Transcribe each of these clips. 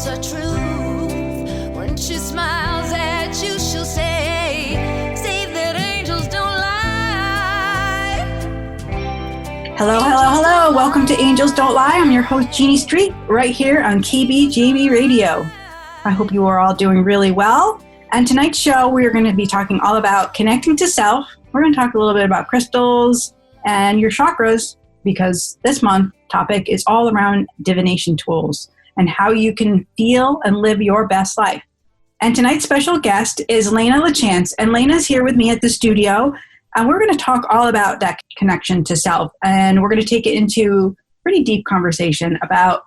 the truth. When she smiles at you, she'll say, save that angels don't lie. Hello, hello, hello. Welcome to Angels Don't Lie. I'm your host, Jeannie Street, right here on KBGB Radio. I hope you are all doing really well. And tonight's show, we're going to be talking all about connecting to self. We're going to talk a little bit about crystals and your chakras, because this month topic is all around divination tools and how you can feel and live your best life. And tonight's special guest is Lena LaChance, and Lena's here with me at the studio, and we're going to talk all about that connection to self, and we're going to take it into pretty deep conversation about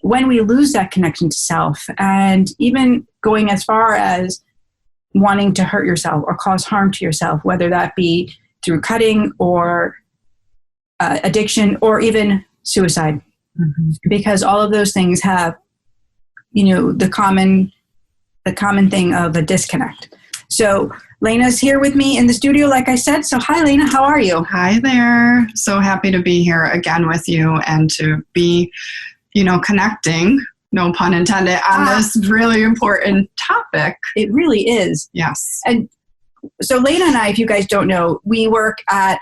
when we lose that connection to self, and even going as far as wanting to hurt yourself or cause harm to yourself, whether that be through cutting or addiction or even suicide. Mm-hmm. Because all of those things have, the common thing of a disconnect. So Lena's here with me in the studio, like I said. So hi, Lena, how are you? Hi there. So happy to be here again with you and to be, connecting, no pun intended, on this really important topic. It really is. Yes. And so Lena and I, if you guys don't know, we work at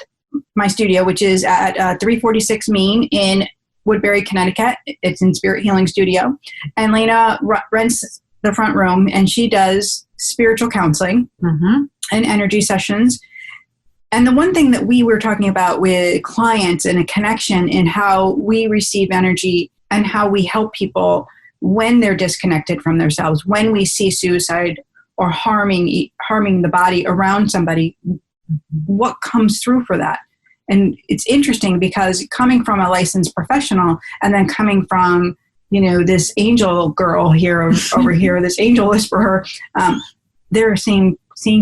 my studio, which is at 346 Main in Woodbury, Connecticut. It's in Spirit Healing Studio. And Lena rents the front room, and she does spiritual counseling and energy sessions. And the one thing that we were talking about with clients and a connection in how we receive energy and how we help people when they're disconnected from themselves, when we see suicide or harming the body around somebody, what comes through for that? And it's interesting because coming from a licensed professional and then coming from, this angel girl here over here, this angel whisperer, they're seeing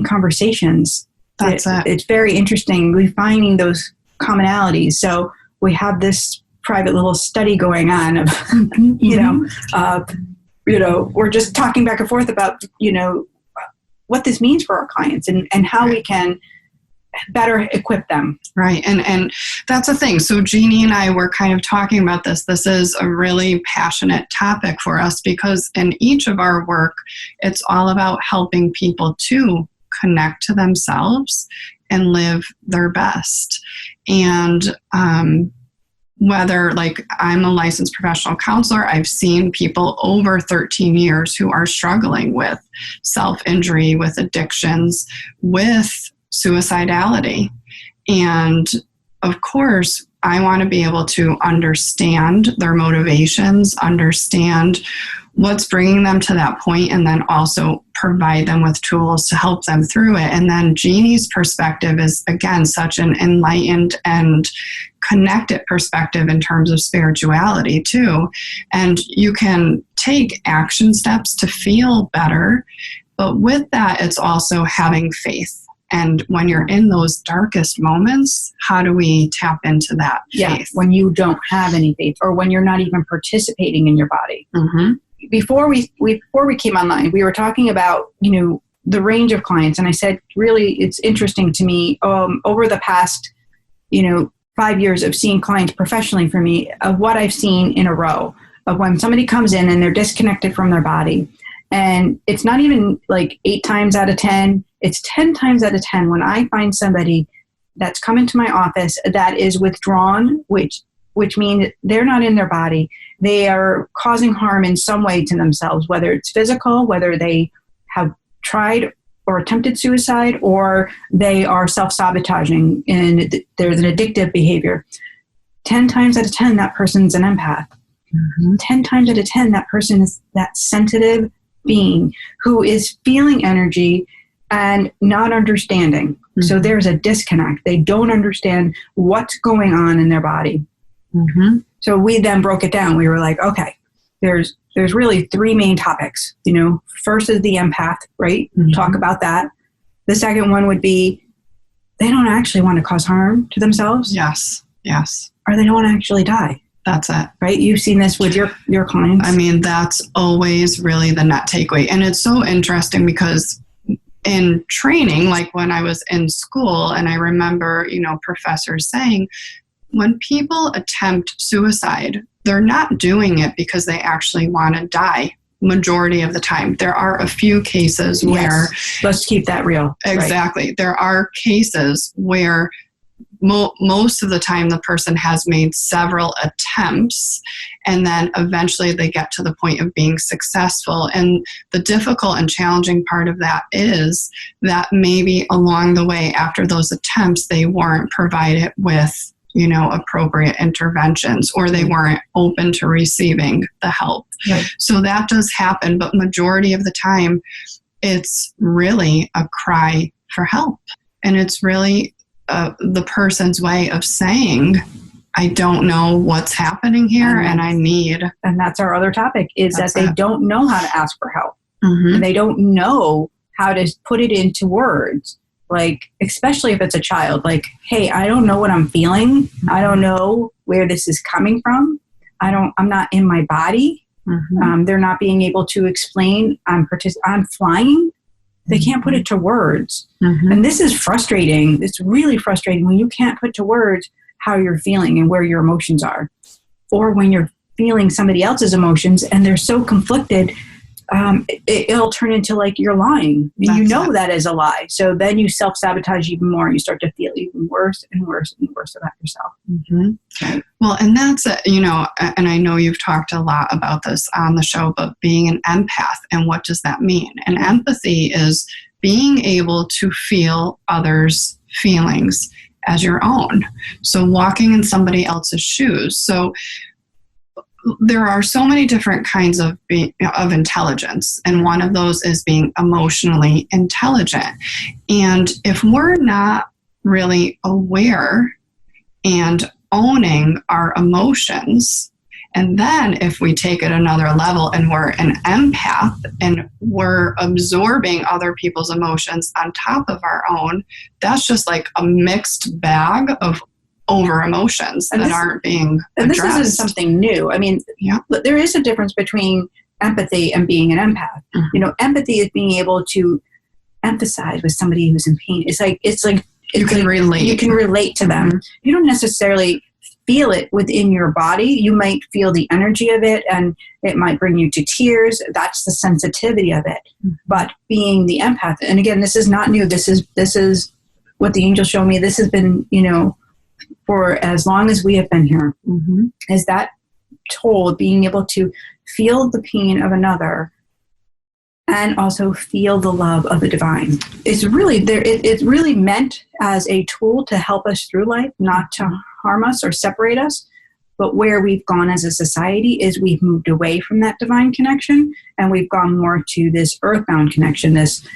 conversations. It's very interesting. We're finding those commonalities. So we have this private little study going on of, we're just talking back and forth about, what this means for our clients and how we can better equip them. Right. And that's the thing. So Jeannie and I were kind of talking about this. This is a really passionate topic for us because in each of our work, it's all about helping people to connect to themselves and live their best. And whether I'm a licensed professional counselor, I've seen people over 13 years who are struggling with self-injury, with addictions, with suicidality. And of course, I want to be able to understand their motivations, understand what's bringing them to that point, and then also provide them with tools to help them through it. And then Jeannie's perspective is, again, such an enlightened and connected perspective in terms of spirituality too. And you can take action steps to feel better, but with that, it's also having faith. And when you're in those darkest moments, how do we tap into that faith? When you don't have any faith or when you're not even participating in your body. Mm-hmm. Before we came online, we were talking about, the range of clients. And I said, really, it's interesting to me over the past, 5 years of seeing clients professionally for me, of what I've seen in a row of when somebody comes in and they're disconnected from their body. And it's not even 8 times out of 10. It's 10 times out of 10 when I find somebody that's come into my office that is withdrawn, which means they're not in their body. They are causing harm in some way to themselves, whether it's physical, whether they have tried or attempted suicide, or they are self-sabotaging and there's an addictive behavior. 10 times out of 10, that person's an empath. Mm-hmm. 10 times out of 10, that person is that sensitive being who is feeling energy and not understanding. Mm-hmm. So there's a disconnect. They don't understand what's going on in their body. Mm-hmm. So we then broke it down. We were like, okay, there's really 3 main topics. First is the empath, right? Mm-hmm. Talk about that. The second one would be they don't actually want to cause harm to themselves. Yes. Or they don't want to actually die. That's it. Right? You've seen this with your clients. I mean, that's always really the net takeaway. And it's so interesting because in training, like when I was in school, and I remember, professors saying, when people attempt suicide, they're not doing it because they actually want to die. majority of the time. There are a few cases where... Let's keep that real. Exactly. Right. There are cases where most of the time the person has made several attempts, and then eventually they get to the point of being successful. And the difficult and challenging part of that is that maybe along the way after those attempts, they weren't provided with, appropriate interventions, or they weren't open to receiving the help. Right. So that does happen, but majority of the time it's really a cry for help. And it's really the person's way of saying, I don't know what's happening here, and I need... And that's our other topic, is that they don't know how to ask for help. Mm-hmm. And they don't know how to put it into words. Like, especially if it's a child, like, hey, I don't know what I'm feeling. I don't know where this is coming from. I'm not in my body. Mm-hmm. They're not being able to explain. I'm flying. They can't put it to words. Mm-hmm. And this is frustrating. It's really frustrating when you can't put to words how you're feeling and where your emotions are. Or when you're feeling somebody else's emotions and they're so conflicted, it'll turn into like you're lying. And that is a lie. So then you self-sabotage even more. You start to feel even worse and worse and worse about yourself. Mm-hmm. Right. Well, and that's, and I know you've talked a lot about this on the show, but being an empath, and what does that mean? And empathy is being able to feel others' feelings as your own. So walking in somebody else's shoes. So there are so many different kinds of intelligence, and one of those is being emotionally intelligent. And if we're not really aware and owning our emotions, and then if we take it another level and we're an empath and we're absorbing other people's emotions on top of our own, that's just like a mixed bag of over emotions that aren't being addressed. And this isn't something new. I mean, there is a difference between empathy and being an empath. Mm-hmm. Empathy is being able to empathize with somebody who's in pain. It's like you can relate. You can relate to them. Mm-hmm. You don't necessarily feel it within your body. You might feel the energy of it, and it might bring you to tears. That's the sensitivity of it. Mm-hmm. But being the empath, and again, this is not new. This is what the angels show me. This has been, for as long as we have been here, mm-hmm. is that told, being able to feel the pain of another and also feel the love of the divine. It's really there. It's really meant as a tool to help us through life, not to harm us or separate us. But where we've gone as a society is we've moved away from that divine connection, and we've gone more to this earthbound connection, this,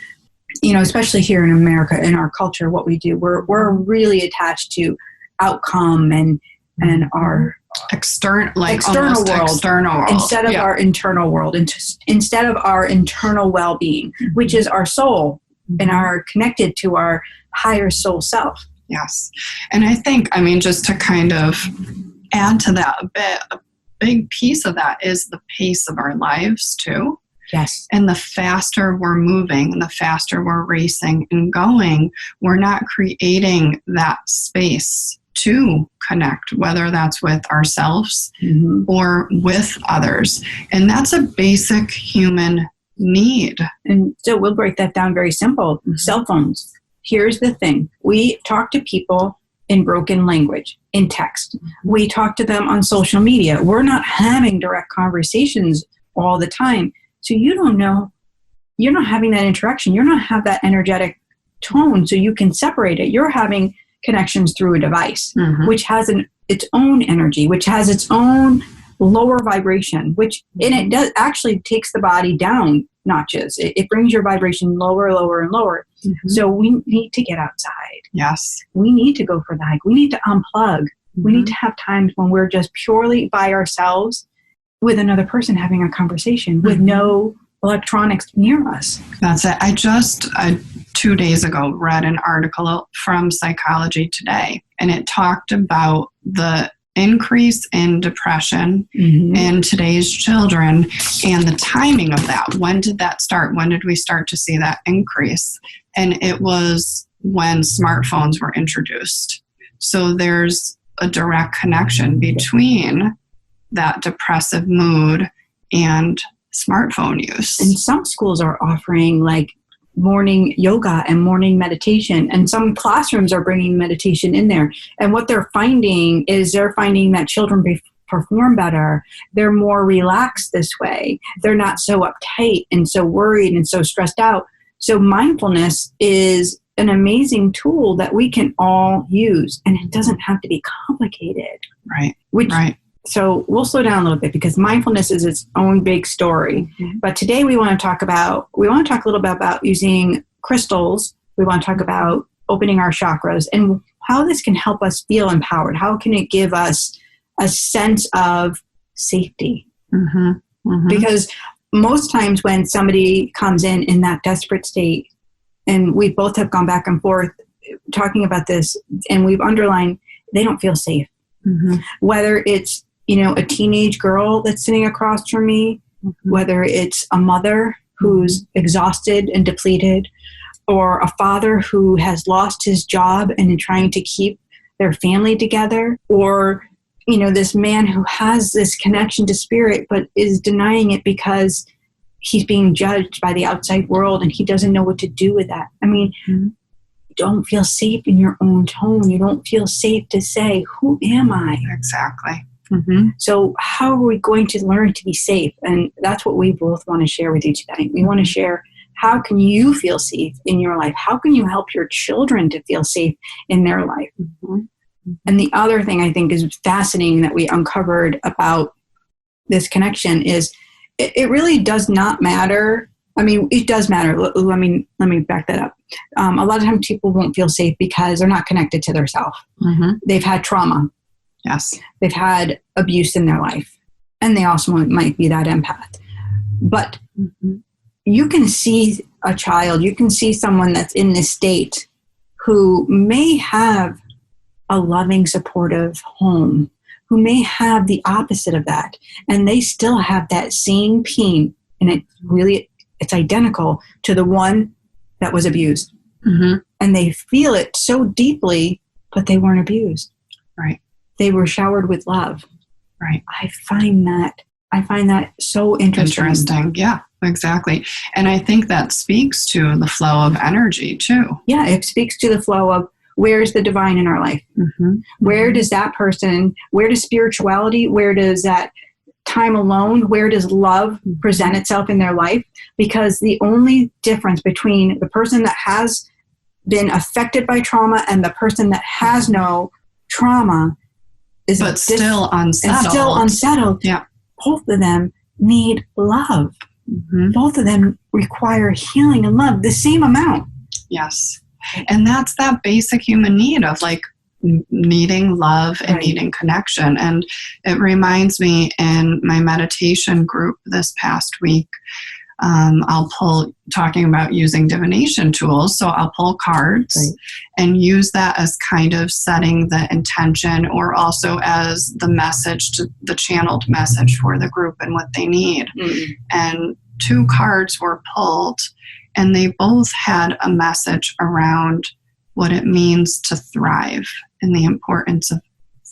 especially here in America, in our culture, what we do, we're really attached to outcome and our external world instead of our internal world, instead of our internal well-being, mm-hmm. which is our soul, mm-hmm. and are connected to our higher soul self. Yes. And I think, just to kind of add to that a big piece of that is the pace of our lives too. Yes. And the faster we're moving, the faster we're racing and going, we're not creating that space to connect, whether that's with ourselves mm-hmm. or with others. And that's a basic human need. And so we'll break that down very simple. Mm-hmm. Cell phones. Here's the thing. We talk to people in broken language, in text. Mm-hmm. We talk to them on social media. We're not having direct conversations all the time. So you don't know, you're not having that interaction. You're not have that energetic tone, so you can separate it. You're having connections through a device, mm-hmm. which has its own energy, which has its own lower vibration, which and it does actually takes the body down notches. It brings your vibration lower, lower, and lower. Mm-hmm. So we need to get outside. Yes. We need to go for the hike. We need to unplug. Mm-hmm. We need to have times when we're just purely by ourselves with another person having a conversation, mm-hmm. with no electronics near us. That's it. I just 2 days ago read an article from Psychology Today, and it talked about the increase in depression mm-hmm. in today's children and the timing of that. When did that start? When did we start to see that increase? And it was when smartphones were introduced. So there's a direct connection between that depressive mood and smartphone use. And some schools are offering like morning yoga and morning meditation, and some classrooms are bringing meditation in there. And what they're finding that children perform better. They're more relaxed this way. They're not so uptight and so worried and so stressed out. So mindfulness is an amazing tool that we can all use, and it doesn't have to be complicated. Right. Right. So we'll slow down a little bit because mindfulness is its own big story. Mm-hmm. But today we want to talk a little bit about using crystals. We want to talk about opening our chakras and how this can help us feel empowered. How can it give us a sense of safety? Mm-hmm. Mm-hmm. Because most times when somebody comes in that desperate state, and we both have gone back and forth talking about this, and we've underlined they don't feel safe. Mm-hmm. Whether it's a teenage girl that's sitting across from me, mm-hmm. whether it's a mother who's exhausted and depleted, or a father who has lost his job and is trying to keep their family together, or this man who has this connection to spirit but is denying it because he's being judged by the outside world and he doesn't know what to do with that. I mean, mm-hmm. You don't feel safe in your own tone. You don't feel safe to say, who am I? Exactly. Mm-hmm. So how are we going to learn to be safe? And that's what we both want to share with you tonight. We want to share, how can you feel safe in your life? How can you help your children to feel safe in their life? Mm-hmm. And the other thing I think is fascinating that we uncovered about this connection is it really does not matter. I mean, it does matter. Let me back that up. A lot of times people won't feel safe because they're not connected to their self. Mm-hmm. They've had trauma. Yes. They've had abuse in their life. And they also might be that empath. But mm-hmm. you can see a child, you can see someone that's in this state who may have a loving, supportive home, who may have the opposite of that. And they still have that same pain. And it's identical to the one that was abused. Mm-hmm. And they feel it so deeply, but they weren't abused. Right. They were showered with love. Right. I find that so interesting. Yeah, exactly. And I think that speaks to the flow of energy too. Yeah, it speaks to the flow of where's the divine in our life? Mm-hmm. Where does that person, where does spirituality, where does that time alone, where does love present itself in their life? Because the only difference between the person that has been affected by trauma and the person that has no trauma is still unsettled. Yeah. Both of them need love. Mm-hmm. Both of them require healing and love, the same amount. Yes. And that's that basic human need of like needing love and right. needing connection. And it reminds me in my meditation group this past week, I'll pull, talking about using divination tools. So I'll pull cards right. and use that as kind of setting the intention, or also as the message, to the channeled message for the group and what they need. Mm-hmm. And 2 cards were pulled, and they both had a message around what it means to thrive and the importance of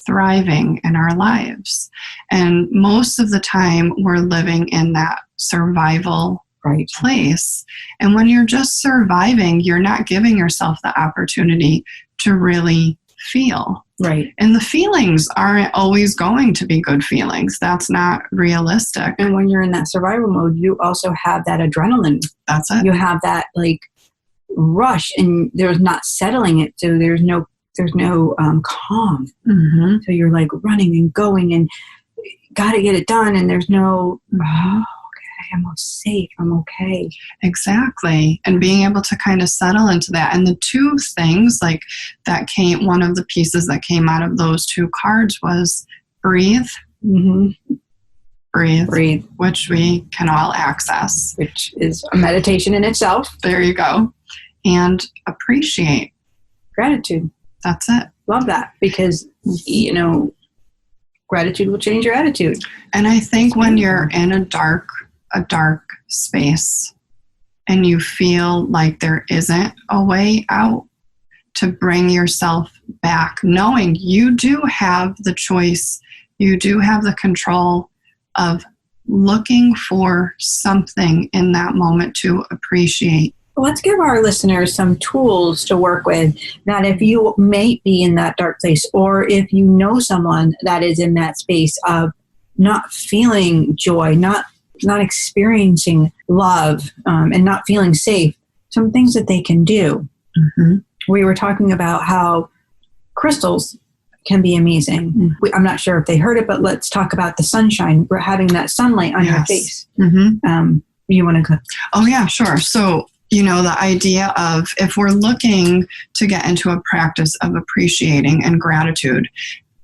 thriving in our lives. And most of the time we're living in that survival right. place. And when you're just surviving, you're not giving yourself the opportunity to really feel. Right. And the feelings aren't always going to be good feelings. That's not realistic. And when you're in that survival mode, you also have that adrenaline. That's it. You have that like rush, and there's not settling it. So there's no calm. Mm-hmm. So you're like running and going and got to get it done. And there's no, okay, I'm safe. I'm okay. Exactly. And being able to kind of settle into that. And the 2 things like that came, one of the pieces that came out of those 2 cards was breathe. Mm-hmm. Breathe, which we can all access. Which is a meditation in itself. There you go. And appreciate. Gratitude. That's it. Love that, because, gratitude will change your attitude. And I think when you're in a dark space and you feel like there isn't a way out, to bring yourself back, knowing you do have the choice, you do have the control of looking for something in that moment to appreciate. Let's give our listeners some tools to work with, that if you may be in that dark place, or if you know someone that is in that space of not feeling joy, not experiencing love, and not feeling safe, some things that they can do. Mm-hmm. We were talking about how crystals can be amazing. Mm-hmm. I'm not sure if they heard it, but let's talk about the sunshine. We're having that sunlight on your face. Mm-hmm. You want to go? Oh, yeah, sure. So, the idea of, if we're looking to get into a practice of appreciating and gratitude,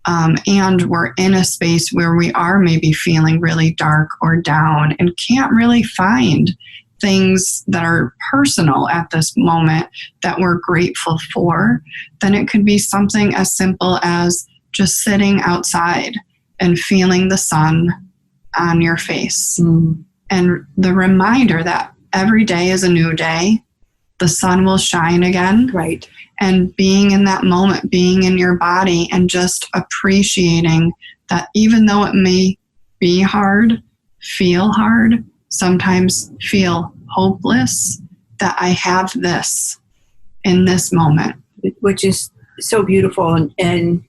and we're in a space where we are maybe feeling really dark or down and can't really find things that are personal at this moment that we're grateful for, then it could be something as simple as just sitting outside and feeling the sun on your face. Mm. And the reminder that every day is a new day, the sun will shine again. Right. And being in that moment, being in your body, and just appreciating that even though it may be hard, feel hard, sometimes feel hopeless, that I have this in this moment. Which is so beautiful. And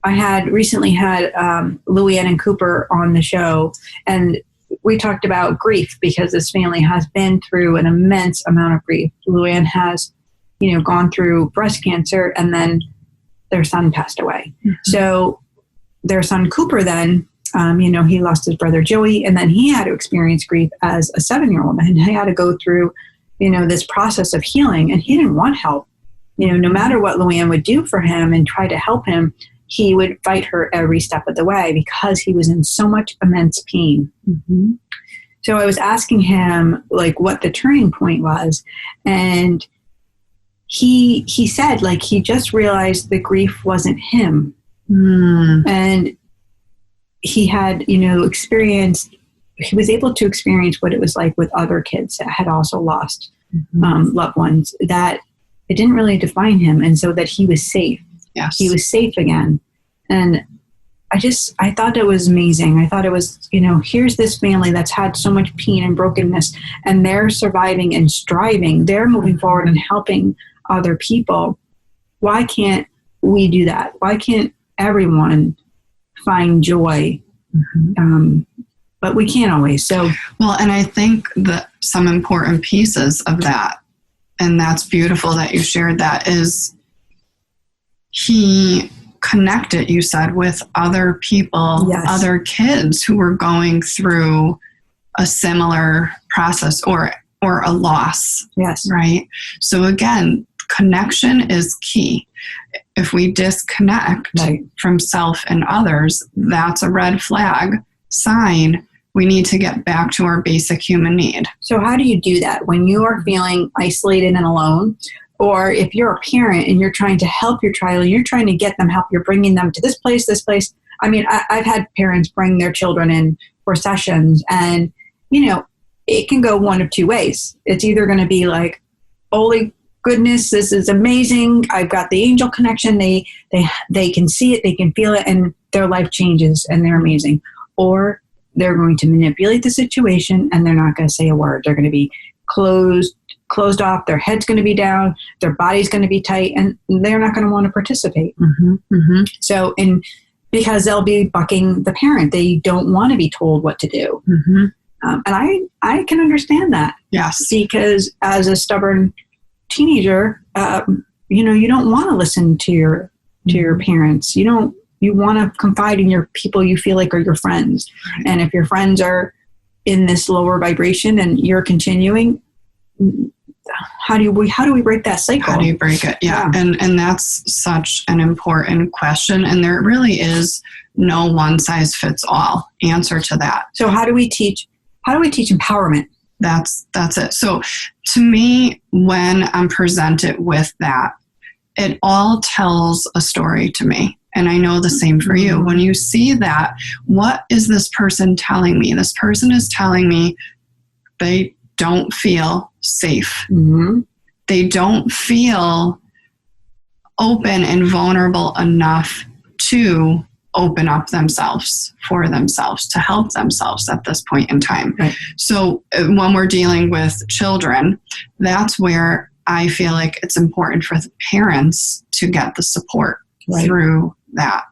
I recently had Luann and Cooper on the show, and we talked about grief, because this family has been through an immense amount of grief. Luann has, gone through breast cancer, and then their son passed away. Mm-hmm. So their son Cooper then, he lost his brother Joey, and then he had to experience grief as a 7-year-old, and he had to go through, this process of healing, and he didn't want help. No matter what Luann would do for him and try to help him, he would fight her every step of the way, because he was in so much immense pain. Mm-hmm. So I was asking him, what the turning point was, and he said, he just realized the grief wasn't him. Mm. And he had, experienced, he was able to experience what it was like with other kids that had also lost loved ones, that it didn't really define him. And so that he was safe. Yes. He was safe again. And I thought it was amazing. I thought it was, here's this family that's had so much pain and brokenness, and they're surviving and striving. They're moving forward and helping other people. Why can't we do that? Why can't everyone find joy? Mm-hmm. But we can't always. So, well, and I think that some important pieces of that, and that's beautiful that you shared that, is he connected, you said, with other people, yes, other kids who were going through a similar process or a loss. Yes. Right? So again, connection is key. If we disconnect from self and others, that's a red flag sign. We need to get back to our basic human need. So how do you do that when you are feeling isolated and alone? Or if you're a parent and you're trying to help your child, you're trying to get them help, you're bringing them to this place. I mean, I've had parents bring their children in for sessions, and, it can go one of two ways. It's either going to be like, holy goodness, this is amazing. I've got the angel connection. They can see it, they can feel it, and their life changes and they're amazing. Or they're going to manipulate the situation and they're not going to say a word. They're going to be closed off. Their head's going to be down. Their body's going to be tight, and they're not going to want to participate. Mm-hmm. Mm-hmm. So, because they'll be bucking the parent, they don't want to be told what to do. Mm-hmm. And I can understand that. Yes. Because as a stubborn teenager, you don't want to listen to your parents. You want to confide in your people you feel like are your friends. Right. And if your friends are in this lower vibration and you're continuing, how do we break that cycle? How do you break it? Yeah. And that's such an important question. And there really is no one size fits all answer to that. So how do we teach empowerment? That's it. So to me, when I'm presented with that, it all tells a story to me. And I know the same for you. When you see that, what is this person telling me? This person is telling me they don't feel safe. Mm-hmm. They don't feel open and vulnerable enough to open up themselves for themselves to help themselves at this point in time. Right. So when we're dealing with children, that's where I feel like it's important for the parents to get the support through that.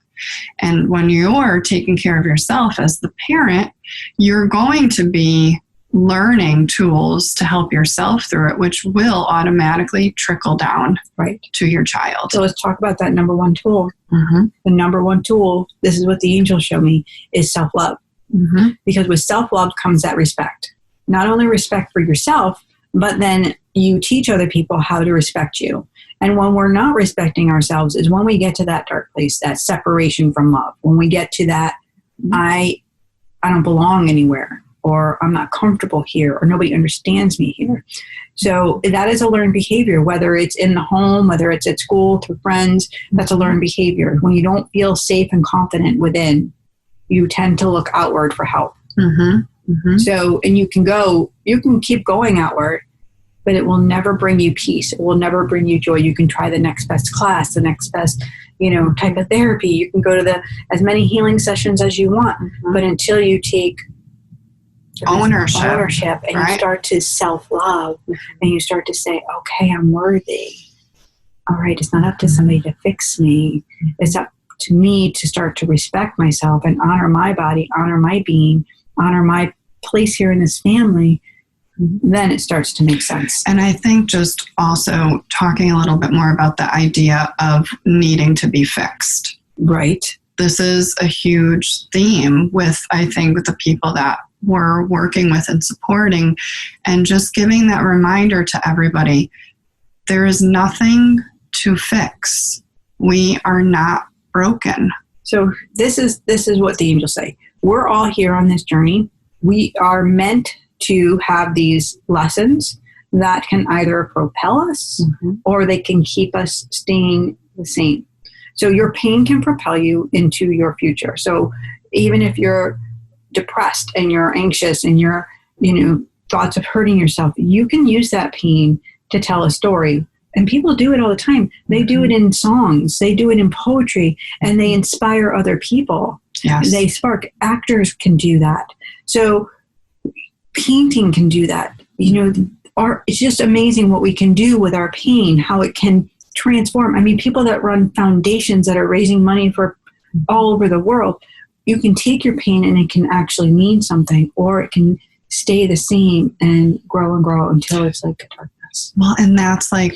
And when you're taking care of yourself as the parent, you're going to be learning tools to help yourself through it, which will automatically trickle down to your child. So let's talk about that number one tool. Mm-hmm. The number one tool, this is what the angels show me, is self-love. Mm-hmm. Because with self-love comes that respect. Not only respect for yourself, but then you teach other people how to respect you. And when we're not respecting ourselves is when we get to that dark place, that separation from love. When we get to that, I don't belong anywhere, or I'm not comfortable here, or nobody understands me here. So that is a learned behavior, whether it's in the home, whether it's at school, through friends, that's a learned behavior. When you don't feel safe and confident within, you tend to look outward for help. Mm-hmm. Mm-hmm. So, and you can keep going outward, but it will never bring you peace. It will never bring you joy. You can try the next best class, the next best, type of therapy. You can go to as many healing sessions as you want, but until you take ownership and you start to self-love and you start to say, okay, I'm worthy. All right, it's not up to somebody to fix me. It's up to me to start to respect myself and honor my body, honor my being, honor my place here in this family. Then it starts to make sense. And I think just also talking a little bit more about the idea of needing to be fixed. Right. This is a huge theme with, I think, the people that we're working with and supporting, and just giving that reminder to everybody, there is nothing to fix. We are not broken. So this is what the angels say. We're all here on this journey. We are meant to have these lessons that can either propel us or they can keep us staying the same. So your pain can propel you into your future. So even if you're depressed and you're anxious and you're, thoughts of hurting yourself, you can use that pain to tell a story. And people do it all the time. They do it in songs, they do it in poetry, and they inspire other people. Yes. They spark. Actors can do that. So painting can do that. Art, it's just amazing what we can do with our pain, how it can transform. I mean, people that run foundations that are raising money for all over the world, you can take your pain and it can actually mean something, or it can stay the same and grow until it's like a darkness. Well, and that's like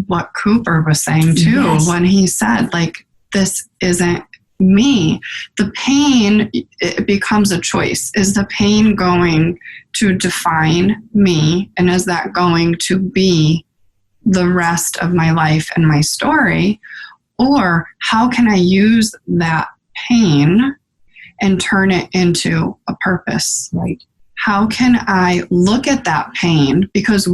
what Cooper was saying too, when he said, like, this isn't me. The pain, it becomes a choice. Is the pain going to define me? And is that going to be the rest of my life and my story? Or how can I use that pain and turn it into a purpose? Right. How can I look at that pain? Because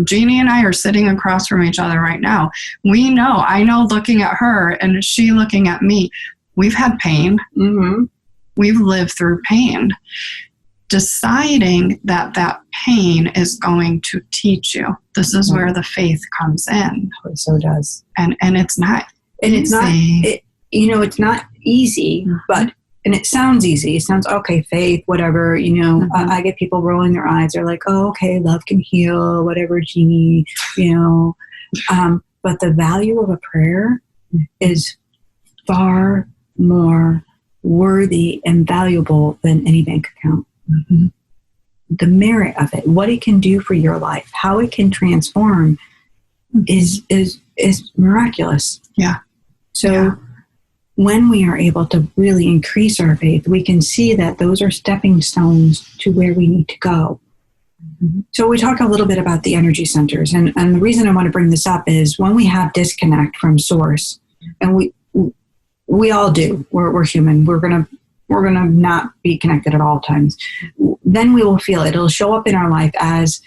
Jeannie and I are sitting across from each other right now. I know looking at her and she looking at me, we've had pain. Mm-hmm. We've lived through pain. Deciding that pain is going to teach you. This is where the faith comes in. It so does. And it's not and easy. It's not easy, but and it sounds easy. It sounds, okay, faith, whatever, I get people rolling their eyes. They're like, oh, okay, love can heal, whatever, Jeannie, but the value of a prayer is far more worthy and valuable than any bank account. Mm-hmm. The merit of it, what it can do for your life, how it can is miraculous. Yeah. So when we are able to really increase our faith, we can see that those are stepping stones to where we need to go. Mm-hmm. So we talk a little bit about the energy centers. And the reason I want to bring this up is when we have disconnect from source, and we all do, we're human, we're going to not be connected at all times. Then we will feel it. It'll show up in our life as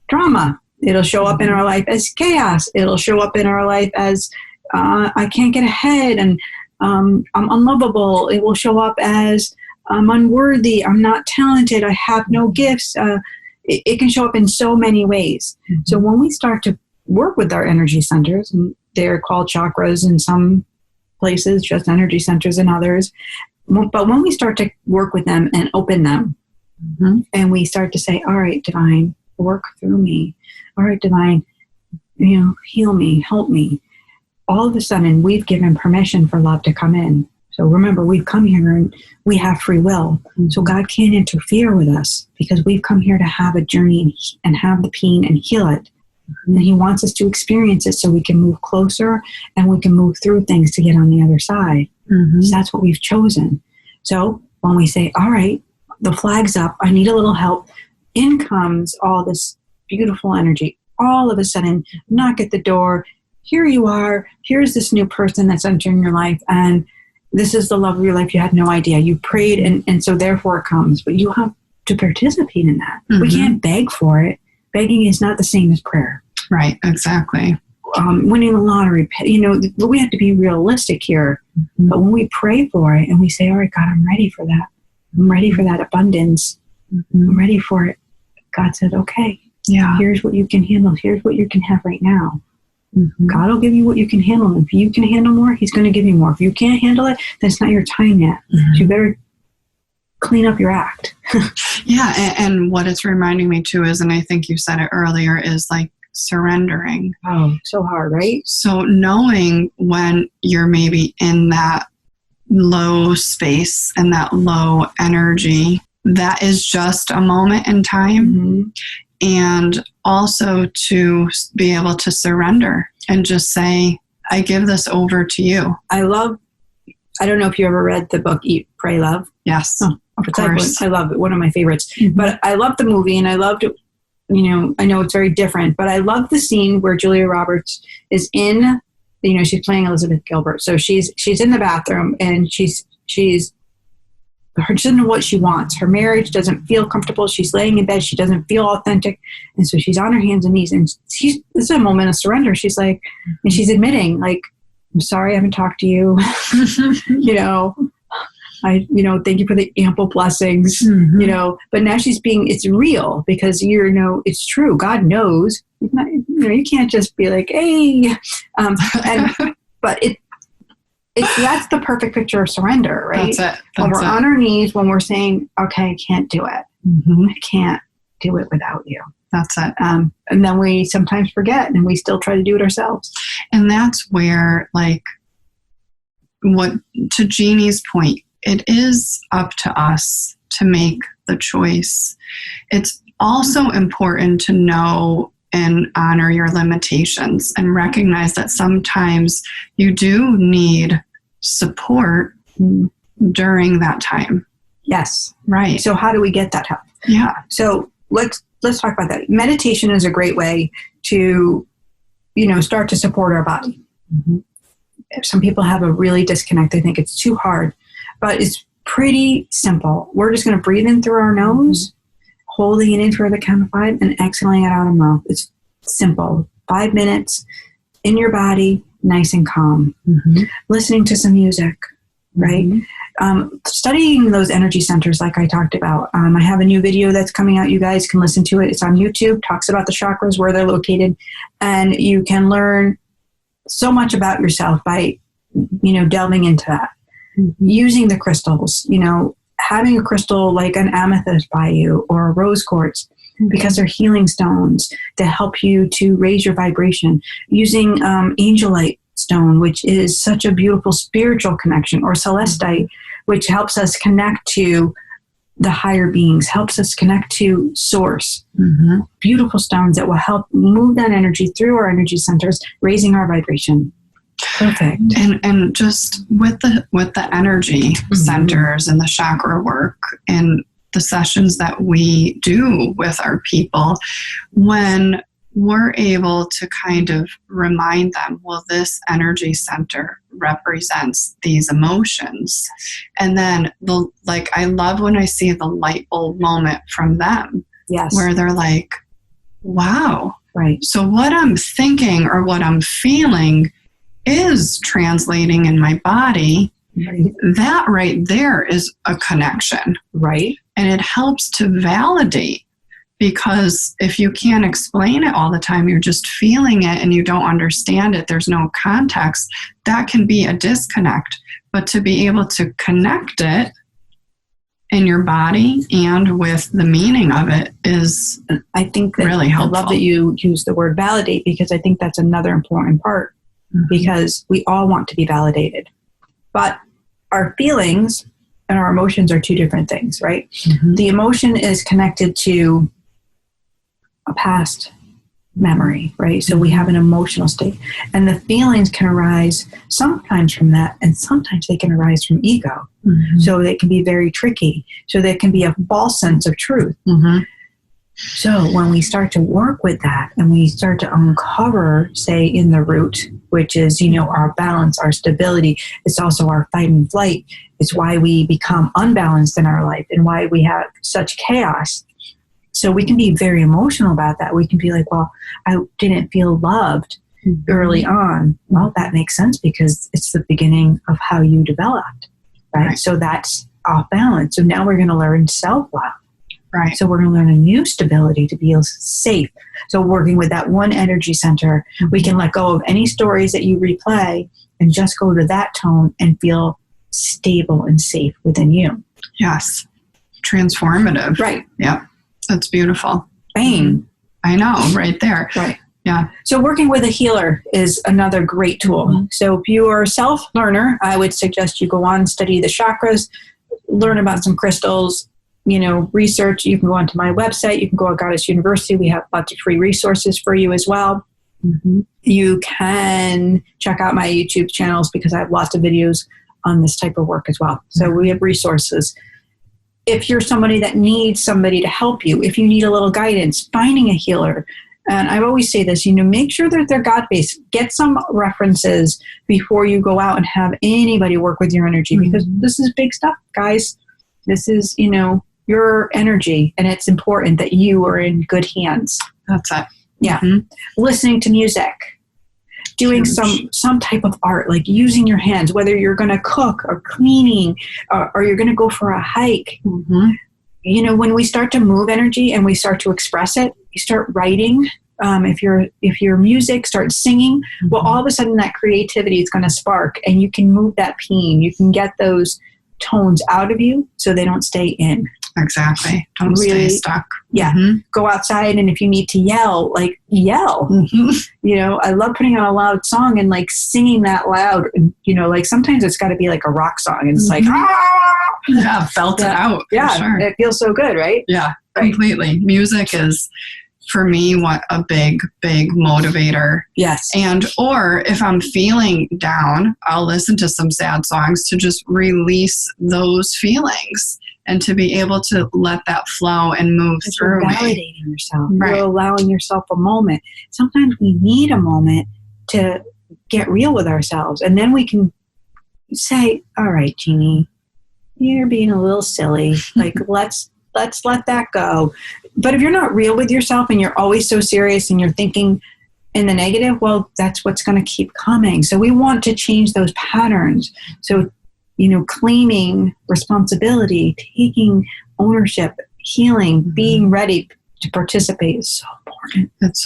drama. It'll show up in our life as chaos. It'll show up in our life as I can't get ahead and I'm unlovable. It will show up as I'm unworthy. I'm not talented. I have no gifts. It can show up in so many ways. Mm-hmm. So when we start to work with our energy centers, and they're called chakras in some places, just energy centers in others. But when we start to work with them and open them, and we start to say, all right, divine, work through me. All right, divine, heal me, help me. All of a sudden, we've given permission for love to come in. So remember, we've come here and we have free will. So God can't interfere with us because we've come here to have a journey and have the pain and heal it. And he wants us to experience it so we can move closer and we can move through things to get on the other side. So that's what we've chosen. So when we say, all right, the flag's up, I need a little help, in comes all this beautiful energy. All of a sudden, knock at the door. Here you are. Here's this new person that's entering your life. And this is the love of your life. You had no idea. You prayed, and so therefore it comes. But you have to participate in that. We can't beg for it. Begging is not the same as prayer. Right, exactly. Winning the lottery, we have to be realistic here. But when we pray for it and we say, all right, God, I'm ready for that. I'm ready for that abundance. I'm ready for it. God said, okay, here's what you can handle. Here's what you can have right now. God will give you what you can handle. If you can handle more, he's going to give you more. If you can't handle it, then it's not your time yet. So you better clean up your act. And what it's reminding me too is, and I think you said it earlier, is like surrendering. Oh, so hard, right? So knowing when you're maybe in that low space and that low energy, that is just a moment in time. And also to be able to surrender and just say, I give this over to you. I don't know if you ever read the book Eat, Pray, Love. Yes, of course. I love it. One of my favorites. But I love the movie, and I loved it. I know it's very different, but I love the scene where Julia Roberts is in, she's playing Elizabeth Gilbert. So she's in the bathroom, and she doesn't know what she wants. Her marriage doesn't feel comfortable. She's laying in bed. She doesn't feel authentic. And so she's on her hands and knees, and this is a moment of surrender. She's like, and she's admitting, like, I'm sorry I haven't talked to you. Thank you for the ample blessings, but now it's real because it's true. God knows. You can't just be like, hey, but that's the perfect picture of surrender, right? That's it. When we're on our knees, when we're saying, okay, I can't do it. I can't do it without you. That's it. And then we sometimes forget and we still try to do it ourselves. And that's where, to Jeannie's point, it is up to us to make the choice. It's also important to know and honor your limitations and recognize that sometimes you do need support during that time. Yes. Right. So how do we get that help? Yeah. So let's talk about that. Meditation is a great way to, start to support our body. Some people have a really disconnect. They think it's too hard, but it's pretty simple. We're just going to breathe in through our nose, holding it in for the count of 5 and exhaling it out of our mouth. It's simple. 5 minutes in your body, nice and calm. Listening to some music, right? Studying those energy centers like I talked about. I have a new video that's coming out. You guys can listen to it. It's on YouTube. Talks about the chakras, where they're located. And you can learn so much about yourself by, delving into that. Using the crystals, having a crystal like an amethyst by you or a rose quartz, because they're healing stones to help you to raise your vibration. Using angelite stone, which is such a beautiful spiritual connection, or celestite, which helps us connect to the higher beings, helps us connect to source. Beautiful stones that will help move that energy through our energy centers, raising our vibration. Perfect. And just with the energy centers and the chakra work and the sessions that we do with our people, when we're able to kind of remind them, well, this energy center represents these emotions. And then I love when I see the light bulb moment from them. Yes. Where they're like, wow. Right. So what I'm thinking or what I'm feeling is translating in my body. Right. That right there is a connection. Right. And it helps to validate Because if you can't explain it all the time, you're just feeling it and you don't understand it, there's no context, that can be a disconnect. But to be able to connect it in your body and with the meaning of it is, I think that really helpful. I love that you use the word validate, because I think that's another important part, because we all want to be validated. But our feelings and our emotions are two different things, right? The emotion is connected to a past memory, right? So we have an emotional state, and the feelings can arise sometimes from that, and sometimes they can arise from ego. So they can be very tricky. So there can be a false sense of truth. So when we start to work with that and we start to uncover, say, in the root, which is, our balance, our stability, it's also our fight and flight. It's why we become unbalanced in our life and why we have such chaos. So we can be very emotional about that. We can be like, well, I didn't feel loved early on. Well, that makes sense because it's the beginning of how you developed, right? So that's off balance. So now we're going to learn self-love. Right. So we're going to learn a new stability to feel safe. So working with that one energy center, we can let go of any stories that you replay and just go to that tone and feel stable and safe within you. Yes. Transformative. Right. Yeah. That's beautiful. Bang. I know, right there. Right. Yeah. So working with a healer is another great tool. So if you are a self-learner, I would suggest you go on, study the chakras, learn about some crystals, research. You can go onto my website. You can go to Goddess University. We have lots of free resources for you as well. You can check out my YouTube channels because I have lots of videos on this type of work as well. So we have resources. If you're somebody that needs somebody to help you, if you need a little guidance, finding a healer. And I always say this, make sure that they're God-based. Get some references before you go out and have anybody work with your energy, because this is big stuff, guys. This is, your energy, and it's important that you are in good hands. That's it. Yeah. Listening to music, doing some type of art, like using your hands, whether you're going to cook or cleaning or you're going to go for a hike. When we start to move energy and we start to express it, you start writing. If your music starts singing, well, all of a sudden that creativity is going to spark, and you can move that pain. You can get those tones out of you so they don't stay in. Exactly. Don't stay stuck. Yeah. Go outside, and if you need to yell, yell. I love putting on a loud song and singing that loud. Sometimes it's got to be like a rock song, and it's yeah, felt it out. Yeah, sure. It feels so good, right? Yeah, completely. Music is, for me, what a big motivator. Yes. Or if I'm feeling down, I'll listen to some sad songs to just release those feelings and to be able to let that flow and move through You're me. validating yourself. Right. You're allowing yourself a moment. Sometimes we need a moment to get real with ourselves, and then we can say, all right, Jeannie, you're being a little silly. Let's let that go. But if you're not real with yourself and you're always so serious and you're thinking in the negative, well, that's what's going to keep coming. So we want to change those patterns. So, claiming responsibility, taking ownership, healing, being ready to participate is so important. It's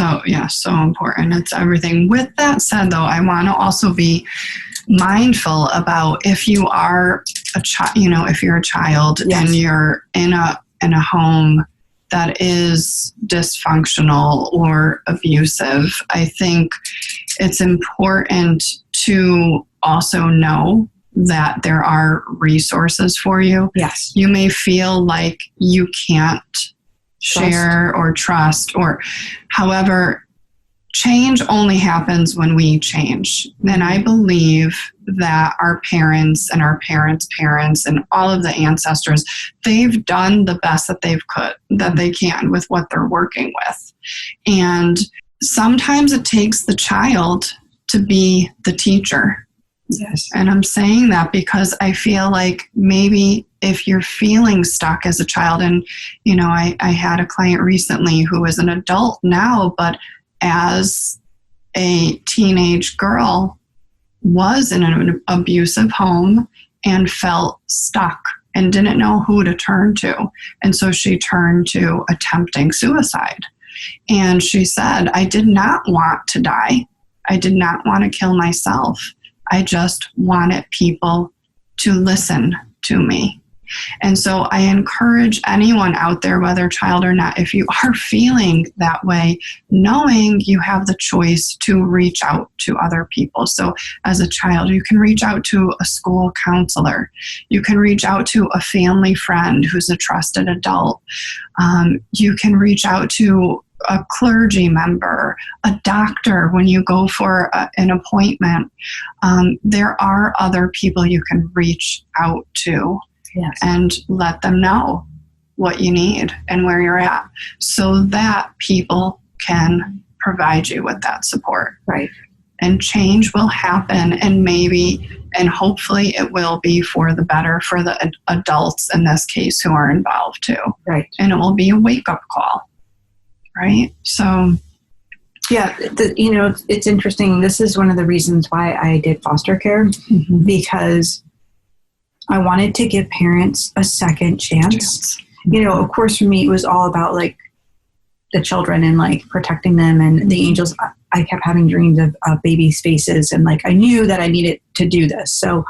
so important. It's everything. With that said, though, I want to also be mindful about if you are a child, if you're a child and you're in a home that is dysfunctional or abusive, I think it's important to also know that there are resources for you. Yes. You may feel like you can't share or trust, or however, change only happens when we change. And I believe that our parents and our parents' parents and all of the ancestors, they've done the best that they can with what they're working with. And sometimes it takes the child to be the teacher. Yes. And I'm saying that because I feel like maybe if you're feeling stuck as a child, and, I had a client recently who is an adult now, but as a teenage girl was in an abusive home and felt stuck and didn't know who to turn to. And so she turned to attempting suicide. And she said, I did not want to die. I did not want to kill myself. I just wanted people to listen to me. And so I encourage anyone out there, whether child or not, if you are feeling that way, knowing you have the choice to reach out to other people. So as a child, you can reach out to a school counselor. You can reach out to a family friend who's a trusted adult. You can reach out to a clergy member, a doctor when you go for an appointment. There are other people you can reach out to. Yes. And let them know what you need and where you're at so that people can provide you with that support. Right. And change will happen, and maybe and hopefully it will be for the better for the adults in this case who are involved too. Right. And it will be a wake-up call. Right? So yeah, it's interesting. This is one of the reasons why I did foster care, because I wanted to give parents a second chance. Of course, for me, it was all about like the children and like protecting them and the angels. I kept having dreams of baby spaces, and like I knew that I needed to do this. So,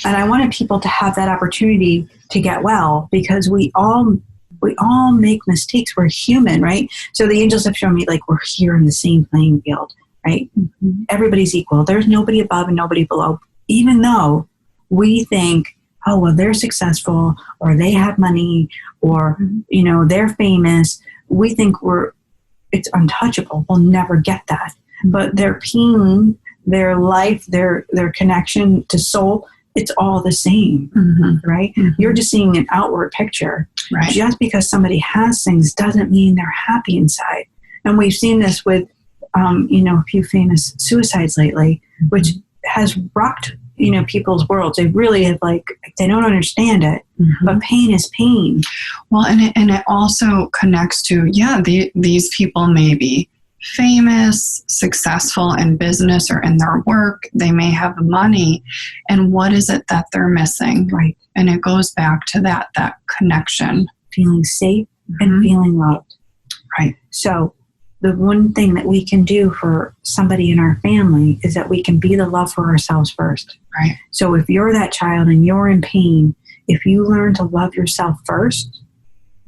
and I wanted people to have that opportunity to get well, because we all make mistakes. We're human, right? So the angels have shown me like we're here in the same playing field, right? Everybody's equal. There's nobody above and nobody below, even though we think, oh, well, they're successful, or they have money, or, they're famous. We think it's untouchable. We'll never get that. But their pain, their life, their connection to soul, it's all the same, right? You're just seeing an outward picture. Right. Just because somebody has things doesn't mean they're happy inside. And we've seen this with, a few famous suicides lately, which has rocked, people's worlds. They really have they don't understand it, but pain is pain. Well, and it also connects to, these people may be famous, successful in business or in their work. They may have money. And what is it that they're missing? Right. And it goes back to that connection. Feeling safe and feeling loved. Right. So the one thing that we can do for somebody in our family is that we can be the love for ourselves first. Right. So if you're that child and you're in pain, if you learn to love yourself first,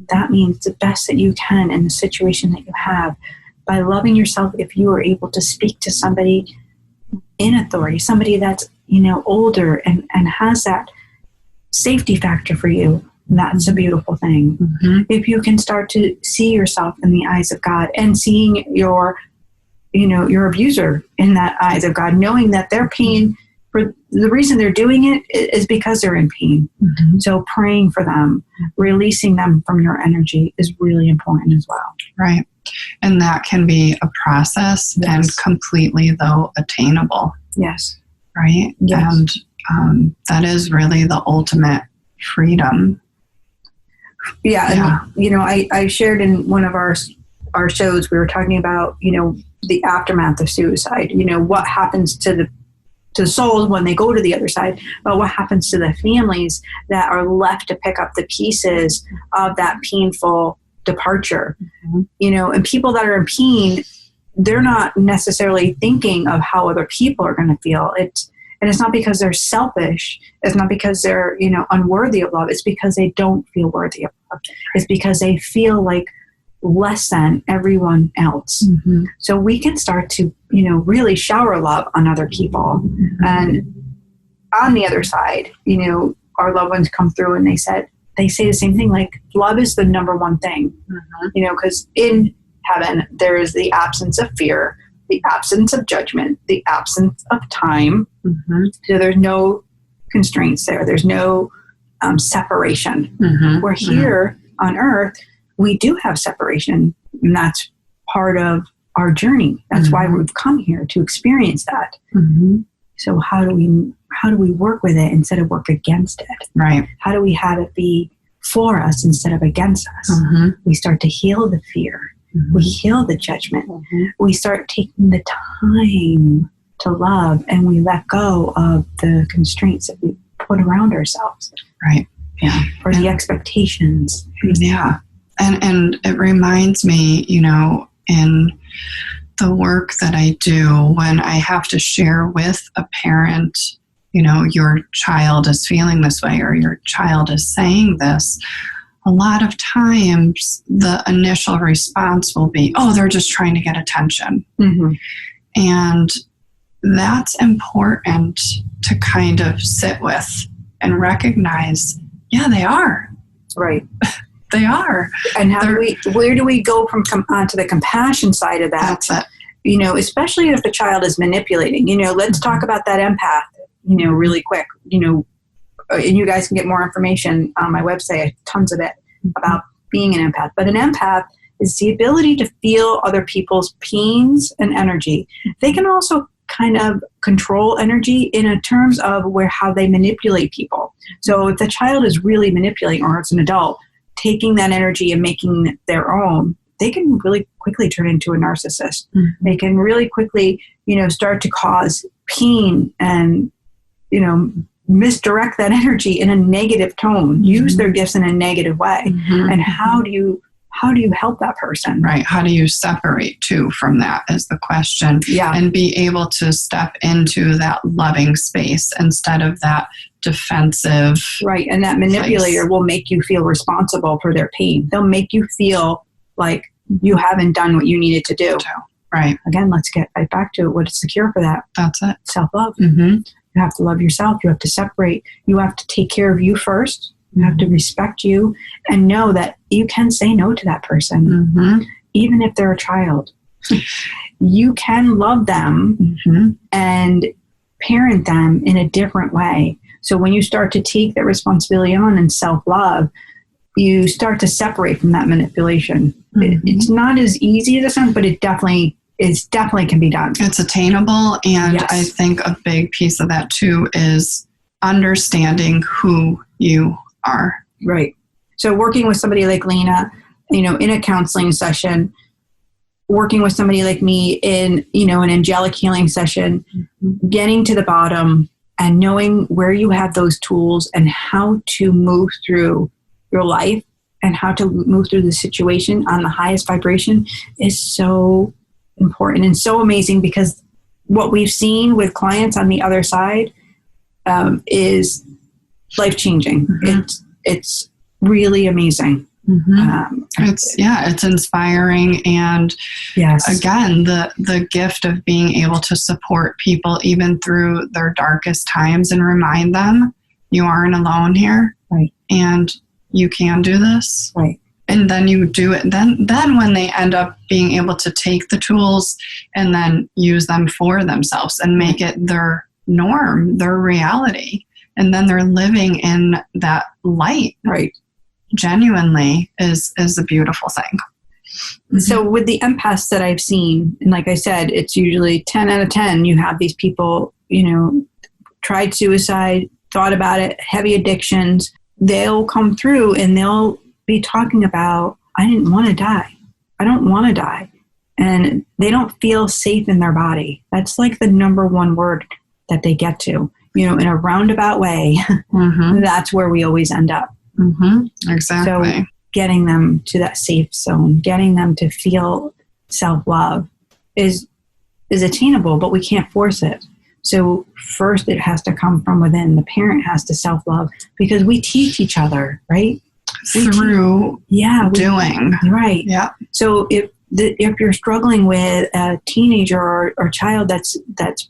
that means the best that you can in the situation that you have. By loving yourself, if you are able to speak to somebody in authority, somebody that's, older and has that safety factor for you, that's a beautiful thing. If you can start to see yourself in the eyes of God and seeing your abuser in that eyes of God, knowing that their pain, for the reason they're doing it is because they're in pain. So praying for them, releasing them from your energy is really important as well. Right. And that can be a process and completely, though, attainable. Yes. Right? Yes. And that is really the ultimate freedom. Yeah. And, I shared in one of our shows, we were talking about, the aftermath of suicide, what happens to the souls when they go to the other side, but what happens to the families that are left to pick up the pieces of that painful departure, and people that are in pain, they're not necessarily thinking of how other people are going to feel. And it's not because they're selfish. It's not because they're, unworthy of love. It's because they don't feel worthy of love. It's because they feel like less than everyone else. So we can start to, really shower love on other people. And on the other side, our loved ones come through and they say the same thing, like love is the number one thing, because in heaven, there is the absence of fear, the absence of judgment, the absence of time. So there's no constraints there. There's no separation. We're here on earth, we do have separation, and that's part of our journey. That's why we've come here, to experience that. So how do we work with it instead of work against it? Right. How do we have it be for us instead of against us? We start to heal the fear. We heal the judgment. We start taking the time to love, and we let go of the constraints that we put around ourselves. Right. Yeah. Or the expectations. Yeah. And it reminds me, you know, in the work that I do, when I have to share with a parent, you know, your child is feeling this way or your child is saying this, a lot of times the initial response will be, oh, they're just trying to get attention. Mm-hmm. And that's important to kind of sit with and recognize, yeah, they are. Right. They are. And where do we go from onto the compassion side of that? That's it. You know, especially if the child is manipulating. You know, let's talk about that empath, you know, really quick. You know, and you guys can get more information on my website, tons of it, about being an empath. But an empath is the ability to feel other people's pains and energy. They can also kind of control energy in terms of how they manipulate people. So if the child is really manipulating, or it's an adult, taking that energy and making it their own, they can really quickly turn into a narcissist. Mm-hmm. They can really quickly, you know, start to cause pain and, you know, misdirect that energy in a negative tone, use their gifts in a negative way. Mm-hmm. And how do you help that person? Right. How do you separate too from that is the question. Yeah. And be able to step into that loving space instead of that defensive. Right. And that manipulator will make you feel responsible for their pain. They'll make you feel like you haven't done what you needed to do. Right. Again, let's get right back to it. What is the cure for that? That's it. Self-love. Mm-hmm. You have to love yourself. You have to separate. You have to take care of you first. You have to respect you and know that you can say no to that person, mm-hmm. even if they're a child. You can love them mm-hmm. and parent them in a different way. So when you start to take that responsibility on and self-love, you start to separate from that manipulation. Mm-hmm. It's not as easy as it sounds, but it definitely can be done. It's attainable. And yes. I think a big piece of that too is understanding who you are. Right. So working with somebody like Lena, you know, in a counseling session, working with somebody like me in, you know, an angelic healing session, mm-hmm. getting to the bottom and knowing where you have those tools and how to move through your life and how to move through the situation on the highest vibration is so important and so amazing, because what we've seen with clients on the other side is life-changing. Mm-hmm. It's really amazing. Mm-hmm. It's inspiring. And yes. again, the gift of being able to support people even through their darkest times and remind them you aren't alone here. Right. And you can do this. Right. And then you do it. Then when they end up being able to take the tools and then use them for themselves and make it their norm, their reality, and then they're living in that light. Right. Genuinely is a beautiful thing. Mm-hmm. So with the empaths that I've seen, and like I said, it's usually 10 out of 10, you have these people, you know, tried suicide, thought about it, heavy addictions. They'll come through and they'll be talking about, I didn't want to die. I don't want to die. And they don't feel safe in their body. That's like the number one word that they get to, you know, in a roundabout way. Mm-hmm. That's where we always end up. Mm-hmm. Exactly. So getting them to that safe zone, getting them to feel self-love is attainable, but we can't force it. So first it has to come from within. The parent has to self-love, because we teach each other, right? Through doing. Right. Yeah. So if you're struggling with a teenager or child that's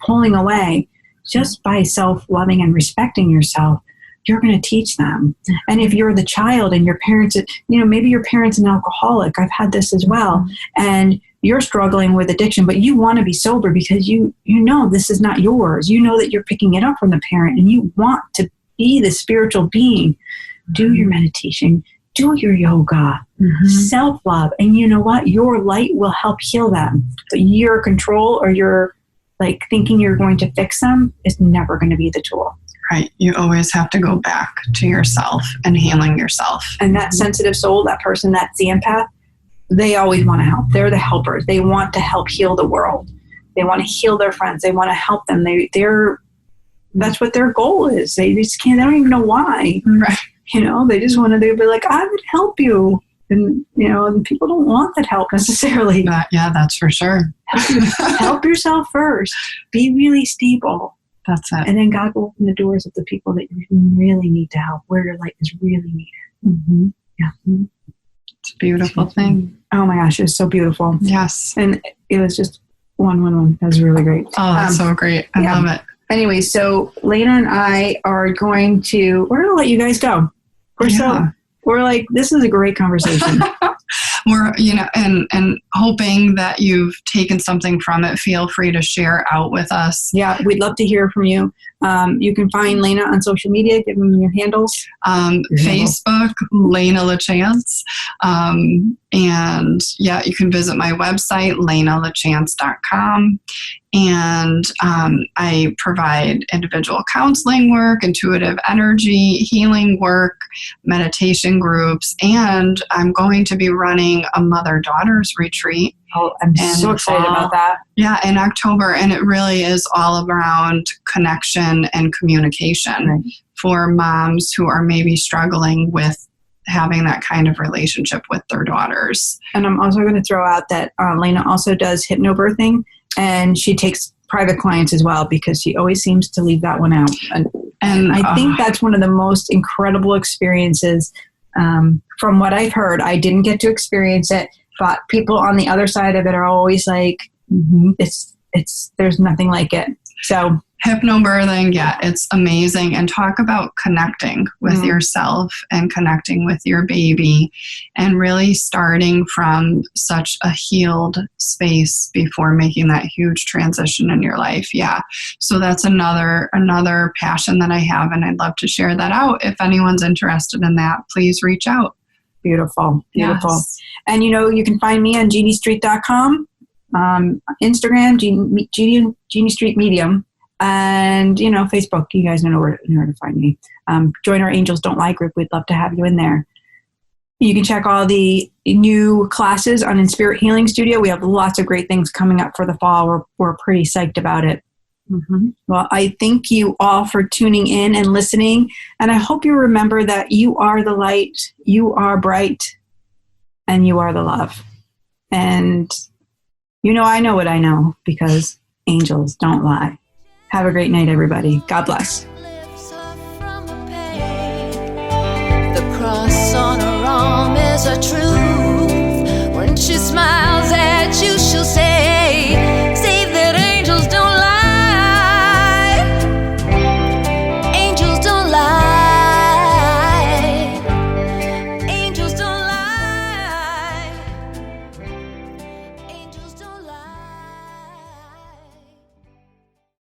pulling away, just by self-loving and respecting yourself, you're going to teach them. And if you're the child and your parents, you know, maybe your parent's an alcoholic. I've had this as well. And you're struggling with addiction, but you want to be sober because you know this is not yours. You know that you're picking it up from the parent and you want to be the spiritual being. Do your meditation, do your yoga, mm-hmm. self-love. And you know what? Your light will help heal them. But your control or your like thinking you're going to fix them is never going to be the tool. Right. You always have to go back to yourself and healing yourself. And that sensitive soul, that person that's the empath, they always want to help. They're the helpers. They want to help heal the world. They want to heal their friends. They want to help them. That's what their goal is. They just can't, they don't even know why. Right. They just want to, they'd be like, I would help you. And, and people don't want that help necessarily. Yeah, that's for sure. Help yourself first. Be really stable. That's it. And then God will open the doors of the people that you really need to help, where your light is really needed. Mm-hmm. Yeah. Mm-hmm. It's a beautiful thing. Oh my gosh, it was so beautiful. Yes. And it was just one. That was really great. Oh, that's so great. I love it. Anyway, so Lena and I are going to let you guys go. We're like, this is a great conversation. We're, and hoping that you've taken something from it. Feel free to share out with us. Yeah, we'd love to hear from you. You can find Lena on social media. Give them your handles. Facebook, Lena LaChance. And you can visit my website, lenalachance.com. And I provide individual counseling work, intuitive energy, healing work, meditation groups, and I'm going to be running a mother-daughters retreat. Oh, I'm so excited about that. Yeah, in October, and it really is all around connection and communication for moms who are maybe struggling with having that kind of relationship with their daughters. And I'm also going to throw out that Lena also does hypnobirthing, and she takes private clients as well, because she always seems to leave that one out. And I think that's one of the most incredible experiences. From what I've heard, I didn't get to experience it, but people on the other side of it are always like, there's nothing like it. So hypnobirthing, it's amazing. And talk about connecting with yourself and connecting with your baby, and really starting from such a healed space before making that huge transition in your life. Yeah. So that's another passion that I have, and I'd love to share that out. If anyone's interested in that, please reach out. Beautiful. Yes. And you can find me on geniestreet.com, Instagram, Genie Street Medium, and Facebook. You guys know where to find me. Join our Angels Don't Lie group. We'd love to have you in there. You can check all the new classes on In Spirit Healing Studio. We have lots of great things coming up for the fall. We're pretty psyched about it. Mm-hmm. Well, I thank you all for tuning in and listening, and I hope you remember that you are the light, you are bright, and you are the love. And I know what I know, because angels don't lie. Have a great night, everybody. God bless. The cross on her arm is a truth. When she smiles,